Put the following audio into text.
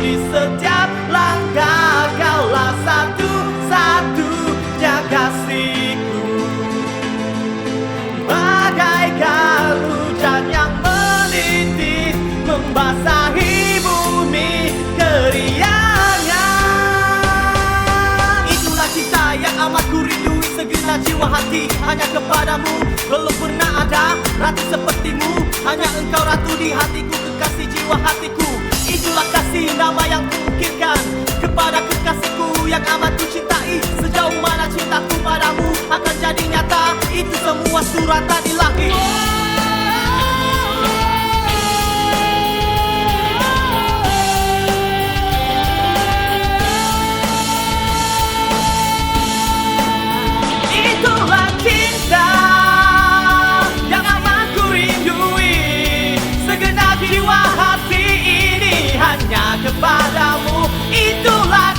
di setiap langkah. Kaulah satu-satunya kasihku, bagaikan hujan yang meniti membasahi bumi keriangan. Itulah cinta yang amat ku rindui, segenap jiwa hati hanya kepadamu. Belum pernah ada ratu sepertimu, hanya engkau ratu di hatiku, kekasih jiwa hatiku. Itulah kasih nama yang kuukirkan kepada kekasihku yang amat ku cintai. Sejauh mana cintaku padamu akan jadi nyata, itu semua suratan ilahi. Itulah cinta yang amat ku rindui, segenap jiwa hati ini hanya kepadamu. Itulah